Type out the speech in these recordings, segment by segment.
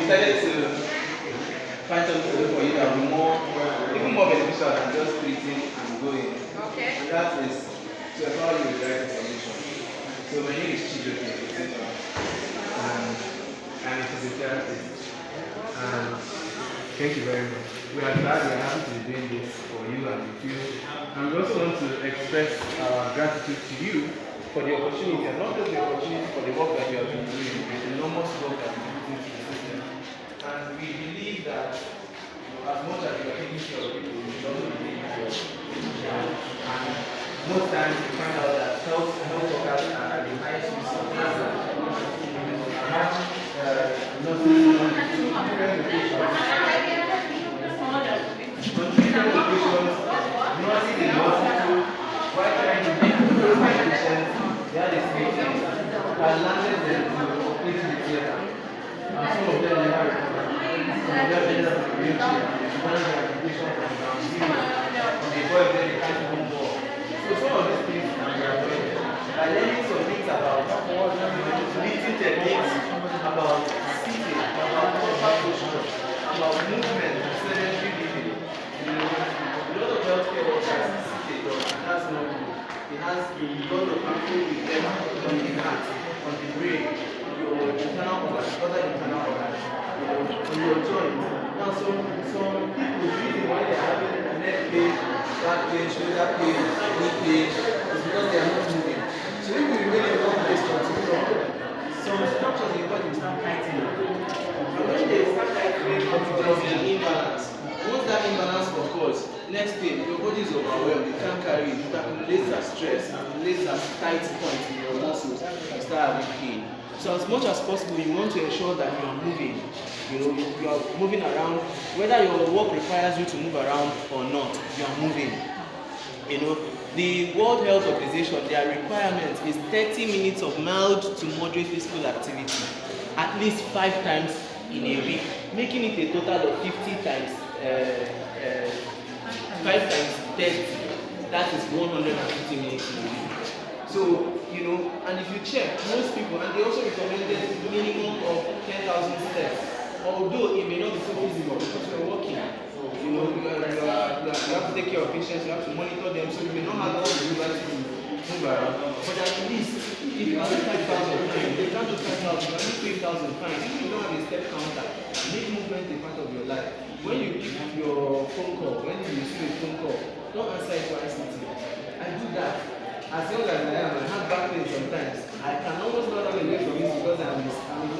decided to find something to do for you that will be even more beneficial than just treating and going. Okay. And that is to empower you with the right information. So my name is Chijoke, and I'm a physiotherapist. And thank you very much. We are glad we are happy to be doing this for you and with you. And we also want to express our gratitude to you for the opportunity, and not just the opportunity, for the work that you have been doing, the enormous work that you have been doing to the system. And we believe that as much as you are taking care of people, you should also be taking care of people. And most times you find out that health workers are at the highest risk of cancer. Next thing, your body is overwhelmed, you can't carry it, it accumulates as stress, it accumulates as tight points in your muscles, you start having pain. So as much as possible, you want to ensure that you are moving. You are moving around, whether your work requires you to move around or not, you are moving. The World Health Organization, their requirement is 30 minutes of mild to moderate physical activity, at least 5 times in a week, making it a total of 50 times 5 times 30, that is 150 minutes in a week. So, and if you check, most people, and they also recommended minimum of 10,000 steps, although it may not be so feasible because you're working. You have to take care of patients, you have to monitor them, so you may not have all the liberty to move around. But at least, if you have 5,000 fine, you can't do 5,000, you 3,000 fine. If you don't have a step counter, make movement a part of your life. When you pick your phone call, when you receive a phone call, don't answer it for FCT. I do that. As young as I am, I have back pain sometimes. I can almost not run away from it because I'm a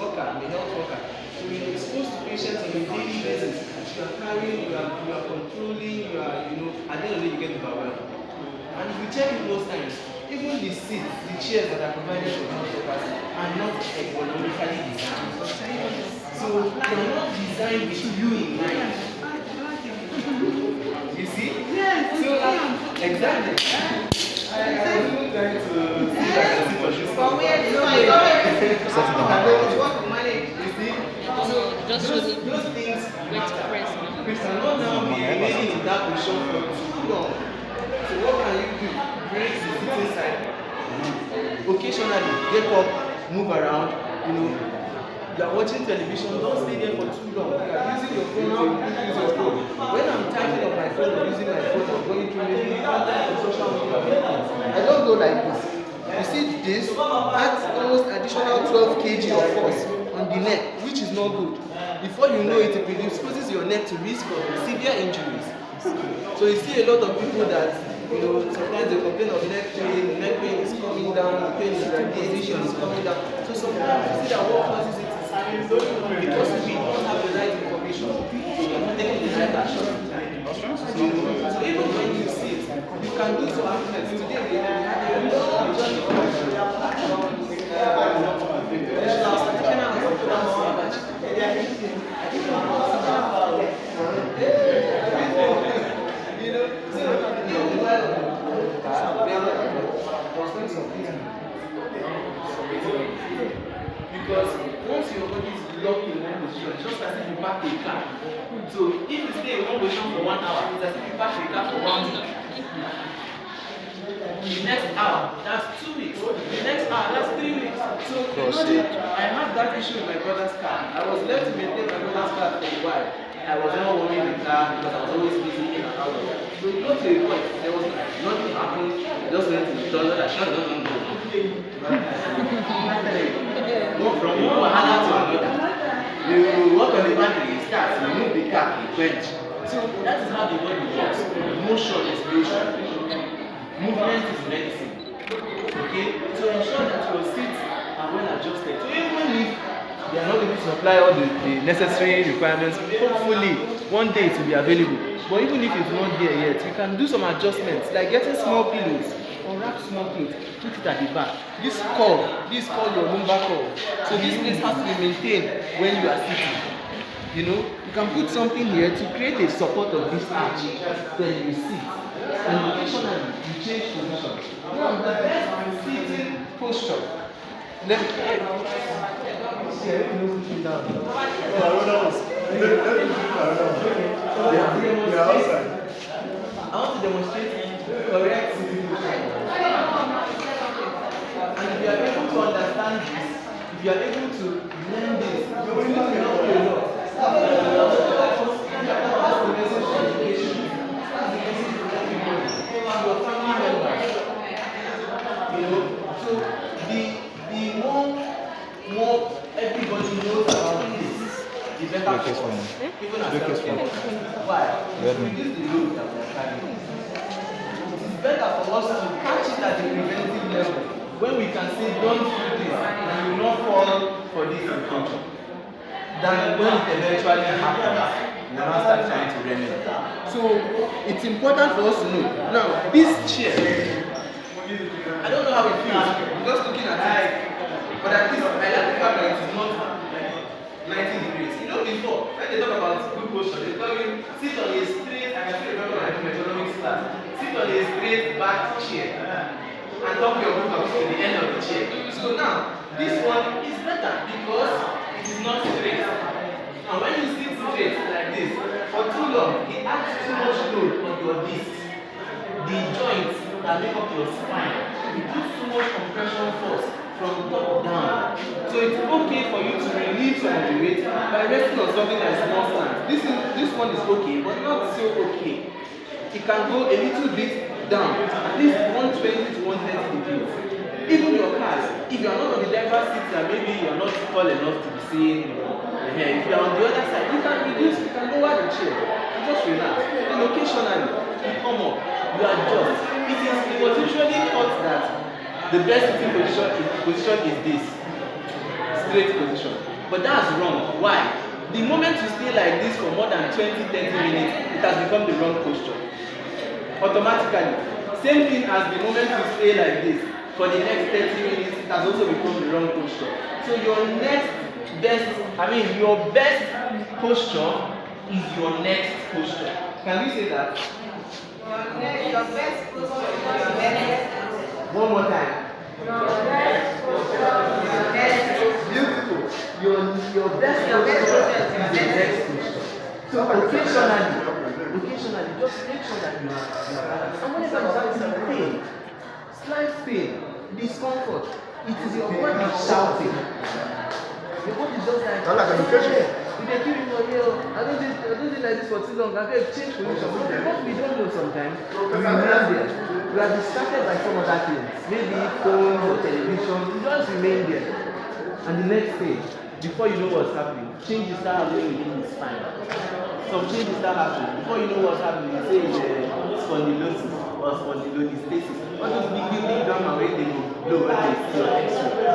worker, I'm a health worker. So when you're exposed to patients on a daily basis, you are carrying, you are controlling, at the end of the day you get overwhelmed. And if you check it most times, even the seats, the chairs that are provided for health workers are not ergonomically designed. So they are not designed with you in mind. You see? Yes. So exactly. I was even trying to see if I can sit on this one. You see? So those things we cannot now be remaining in that position for too long. So what can you do? Break the sitting side. Occasionally, get up, move around, You are watching television, don't stay there for too long. You are using your phone, how you use your phone. When I'm typing on my phone or using my phone or going through maybe content on social media, I don't go like this. You see this, adds almost additional 12 kg of force on the neck, which is not good. Before you know it, it exposes your neck to risk of severe injuries. So you see a lot of people that, sometimes they complain of neck pain is coming down, the pain is radiation is coming down. So sometimes you see that what causes it is because we don't have the right information. We are not taking the right action. So even when you see it, you can do some actions. Today we had a long journey from because once your body is locked in one position, it's just as if you park a car. So if you stay in one position for 1 hour, it's as if you park a car for 1 week. The next hour, that's 2 weeks. The next hour, that's 3 weeks. So I had that issue with my brother's car. I was left to maintain my brother's car for a while. I was not warming the car because I was always busy in and out of it. So it got to a point, there was nothing happened. I just went to the toilet, I shut down and go. From one wahala to another. You work on the battery, it starts, you move the car, it quench. So that is how the body works. Motion is motion. Movement is medicine. Okay? So ensure that your seats are well adjusted. So even if they are not able to supply all the necessary requirements, hopefully one day it will be available. But even if it's not there yet, you can do some adjustments, like getting small pillows or wrap small clothes, put it at the back. This is called your lumbar curve. So this place has to be maintained when you are sitting. You know, you can put something here to create a support of this arch. Then you sit. And occasionally you change position. Now the best sitting posture. Let me sit down. I want to demonstrate correct sitting posture. And if you are able to understand this, if you are able to learn this, you will help you a lot. That's the message of education. That's the message of everybody. Your family members. You know, so the more everybody knows about this, the better for us. Even as healthcare. Why? Reduce the load that we are carrying. It's better for us to catch it at the preventive level when we can say don't do this and you will not fall for this in future. Than when it eventually happens, we will not start trying to remedy. So it's important for us to know. Now, this chair, I don't know how it feels. I'm just looking at it. But at least I like the fact that it is not 90 degrees. You know, before, when they talk about good posture, they tell you sit on a straight, I can still remember my economics class, sit on a straight back chair and tuck your book up to the end of the chair. So now, this one is better because it is not straight. And when you sit straight like this, for too long, it adds too much load on your discs. The joints that make up your spine, it puts too much compression force from top down. So it's okay for you to relieve some of the weight by resting on something that is more slant. This one is okay, but not so okay. It can go a little bit down, at least 120 to 130 degrees. Even your cars, if you are not on the driver's seat and maybe you are not tall enough to be seen, if you are on the other side, you can reduce, you can lower the chair and just relax. Then occasionally, you come up, you adjust. It was usually thought that the best sitting position is this, straight position. But that's wrong. Why? The moment you stay like this for more than 20-30 minutes, it has become the wrong posture. Automatically. Same thing as the moment you stay like this for the next 30 minutes, it has also become the wrong posture. So your best posture is your next posture. Can we say that? Your best posture is your next. One more time. Beautiful. Your best posture is your next posture. So occasionally, just make sure that you are balanced. And whenever you start feeling pain, slight pain, discomfort, it is your body shouting. Your body is just like, if they keep you for here, I don't do like this for too long. I have change position. Because we don't know sometimes, we remain there. We are distracted by some other things. Maybe phone or television. You just remain there. And the next thing, before you know what's happening, changes start happening within the spine. Some changes start happening. Before you know what's happening, you say it's spondylosis or spondylolisthesis. All those big drama where they go blow when they see your X-ray.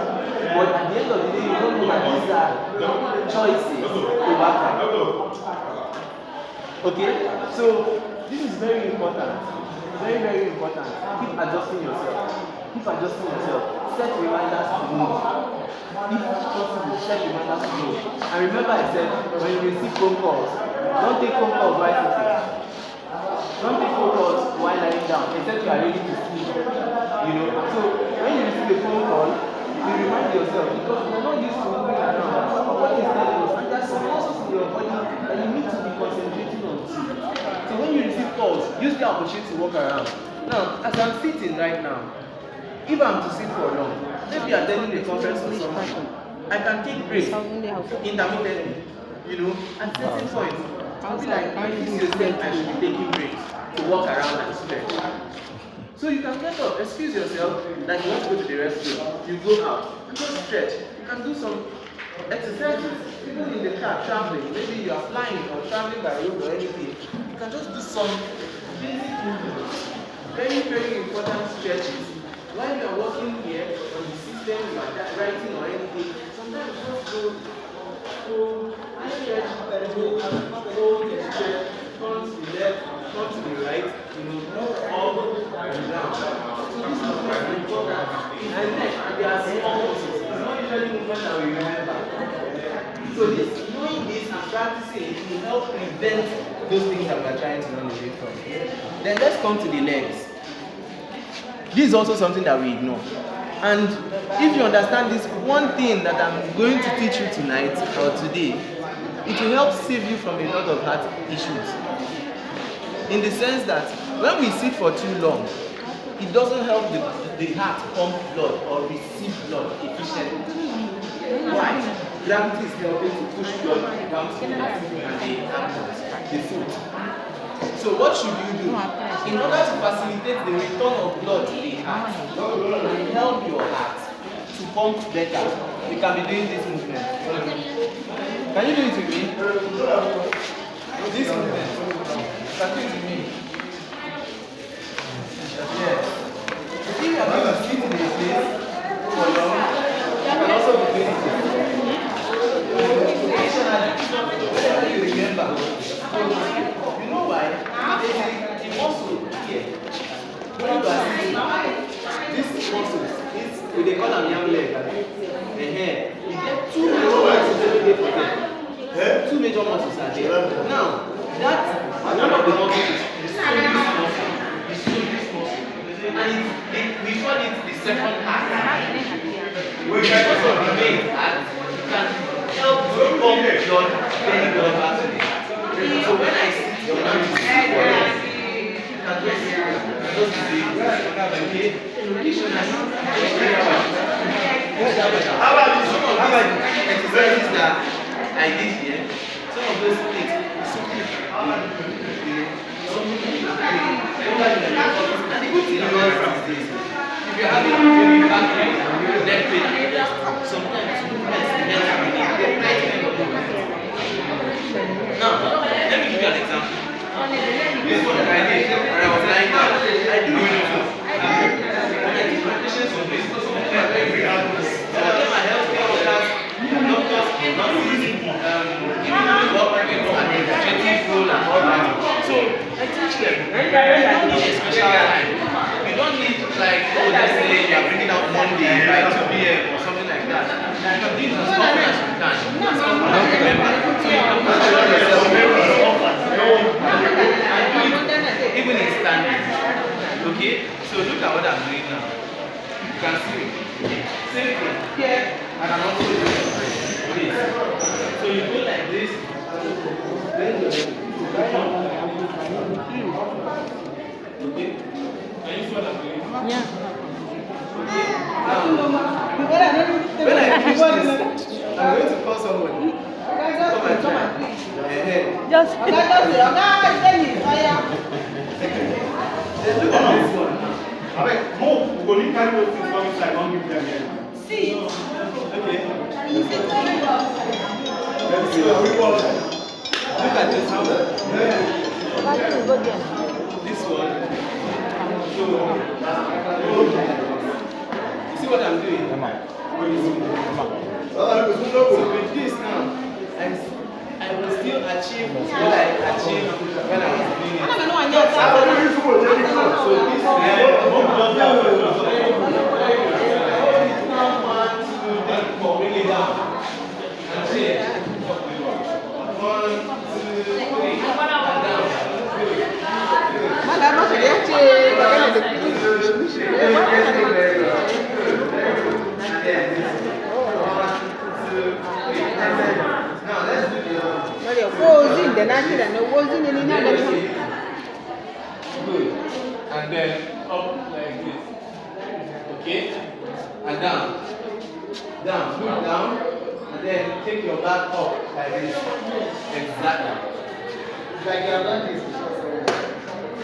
But at the end of the day, you don't know that these are choices to overcome. Okay? So this is very important. Very, very important. Keep adjusting yourself. Set reminders to move. If possible, set reminders to move. And remember I said, when you receive phone calls, don't take phone calls while sitting. Don't take phone calls while lying down, except you are ready to sleep. You know? So when you receive a phone call, you remind yourself, because you are not used to moving around. Our body is telling us, and there are some muscles in your body that you need to be concentrating on too. So when you receive calls, use the opportunity to walk around. Now, as I'm sitting right now, if I'm to sit for long, maybe attending a conference or something, I can take breaks intermittently, you know, at certain point. I'll be like, my physio said I should be taking breaks to walk around and stretch. So you can get up, excuse yourself, like you want to go to the restroom, you go out and just stretch. You can do some exercises, even in the car, traveling. Maybe you are flying or traveling by road or anything. You can just do some basic movements. Very, very important stretches. While you are working here on the system, you are writing or anything, sometimes just go stretch, go stretch, turn to the left, turn to the right, you know, up and down. So this is very important. And then there are small muscles. It's not usually movement that we remember. So knowing this and practicing it will help prevent those things that we are trying to run away from. Then let's come to the legs. This is also something that we ignore. And if you understand this one thing that I'm going to teach you tonight or today, it will help save you from a lot of heart issues. In the sense that when we sit for too long, it doesn't help the heart pump blood or receive blood efficiently. Why? Gravity is helping to push blood down to the heart and the ankles, the foot. So what should you do? In order to facilitate the return of blood to the heart and help your heart to pump better, you can be doing this movement. Can you do it with me? This movement. Can you do it with me? Yes. If you are going to sit in a place for long, you can also be doing it. Whenever you remember, you know why? The muscle here, when you are sitting, this muscle is, they call them young leg. You get two major muscles every day for them. Two major muscles are there. Now, one of the muscles is this muscle. And we call it the second heart. Because of the main heart, it can help to pump blood very well back to the heart. So when I sit down, you can just see, okay? Some of these exercises that I did here, some of those things, and the good thing about this is if you're having maybe back pain, neck pain, sometimes movements depend on the right kind of movement. Now, let me give you an example. This is what I did when I was lying down. I do it too. When I teach my patients on this, some of them are very happy. Some of them are healthcare workers, doctors, nurses, and all that. So I teach them. You don't need a special time. You don't need like, oh, let's say you are bringing out Monday by 2 p.m. or something like that. You can do it as often as you can. As often as you remember. So you can position yourself and do it even in standing. Okay? So look at what I'm doing now. You can see it. Same thing. Here, I can also do this. So you go like this. Then okay? Can you see what I'm doing? Yeah. Okay. Now, when I finish this, I'm going to call somebody. Come and try. Just look at this one. Move. We're going to carry those things on side. Don't give them here. See. Okay. Let's see how we go. Look at this one. This one. You see what I'm doing? So with this now, I will still achieve what I achieved when I was doing it. So this bring it down. And change. 1, 2, 3, and down. Now let's do the good. And then up like this. Okay? And down. Down. Down. And then take your back up like this. Exactly. Like you have done this before.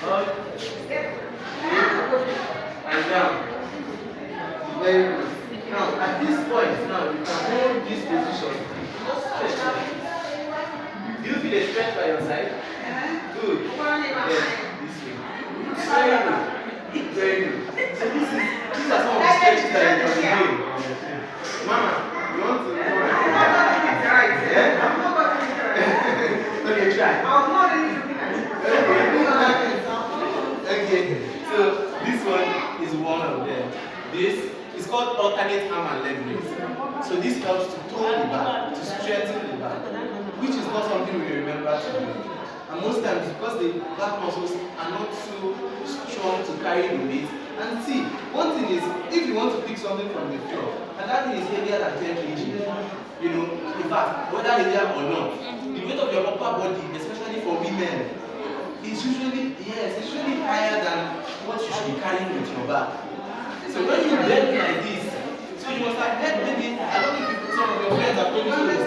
Up. And down. Very good. Now, at this point, now you can hold this position. Just stretch it. Do you feel a stretch by your side? Good. Then this way. Very good. Very good. So these are some of the stretches that you can do. Mama, you want to go and right? Yeah? Okay, try. I was not really looking at it. Okay. So this one is one of them. This is called alternate arm and leg raise. So this helps to tone the back, to strengthen the back, which is not something we remember to do. And most times, because the back muscles are not so strong to carry the weight. And see, one thing is, if you want to pick something from the floor, and that thing is heavier than 10 kg, you know, in fact, whether heavier or not, the weight of your upper body, especially for women, is usually, it's usually higher than what you should be carrying with your back. So when you bend like this, so you must have heard maybe, I don't know if some of your friends have told you this,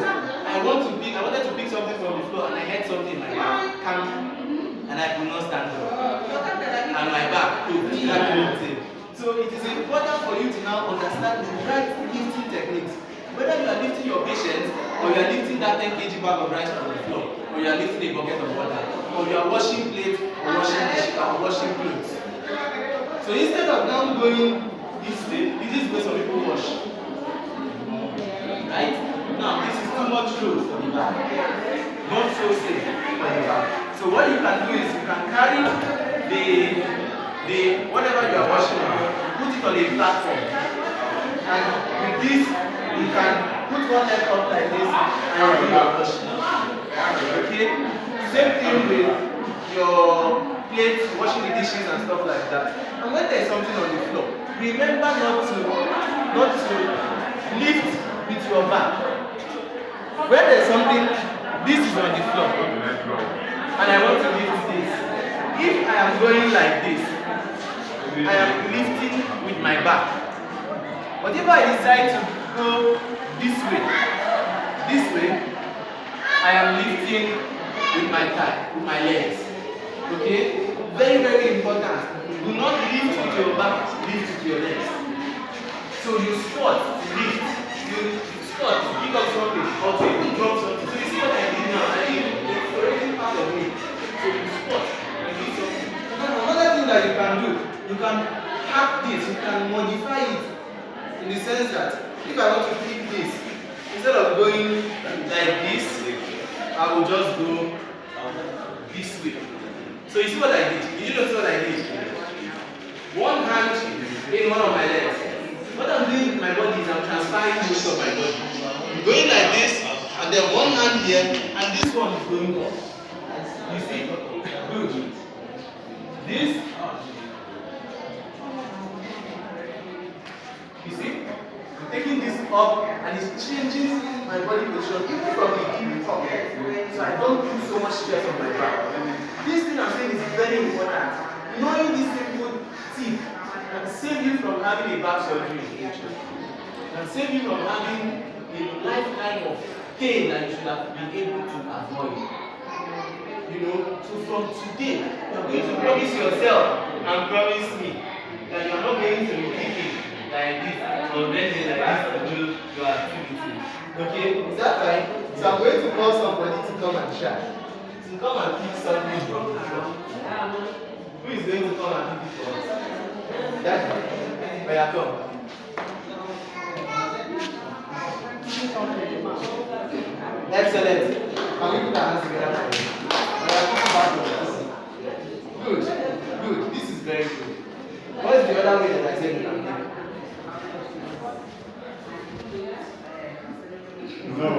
I wanted to pick something from the floor and I had something in my back, and I could not stand up. And my back to that kind of thing. So it is important for you to now understand the right lifting techniques. Whether you are lifting your patient, or you are lifting that 10 kg bag of rice from the floor, or you are lifting a bucket of water, or you are washing plates, or washing clothes. So instead of now going this way, this is where some people wash. Right? Now this is too much load for the back. Not so safe for the back. So what you can do is you can carry the whatever you are washing on, put it on a platform. And with this, you can put one leg up like this and do your washing. Okay? Same thing with your plates, washing the dishes and stuff like that. And when there is something on the floor, remember not to lift with your back. When there is something, this is on the floor, and I want to lift this. If I am going like this, I am lifting with my back. But if I decide to go this way, I am lifting with my thigh, with my legs. Okay? Very, very important. Do not lift with your back, lift with your legs. So you squat, lift. You squat, pick up something, or to even drop something. So you see what I did now? It's already part of me. So you squat and do something. Another thing that you can do, you can hack this, you can modify it in the sense that if I want to pick this, instead of going like this, I will just go this way. So you see what I did? Did you notice what I did? One hand in one of my legs. What I'm doing with my body is I'm transferring most of my body. I'm going like this, and then one hand here, and this one is going up. You see? Good. This. You see? I'm taking this up, and it's changing my body position, even from the heel top. So I don't put so much stress on my back. This thing I'm saying is very important. Knowing this simple tip can save you from having a back surgery in the future. Can save you from having a lifetime of pain that you should have been able to avoid. You know, so from today, you are going to promise yourself and promise me that you are not going to be thinking like this or bending like this to do your activity. Okay? Is that fine? So I'm going to call somebody to come and try. To come and pick something from the floor. Who is going to come and pick it for us? That's fine. But yeah, come. Excellent. Can we put our hands together for you? Good. Good. This is very good. What is the other way that I said we can do? No.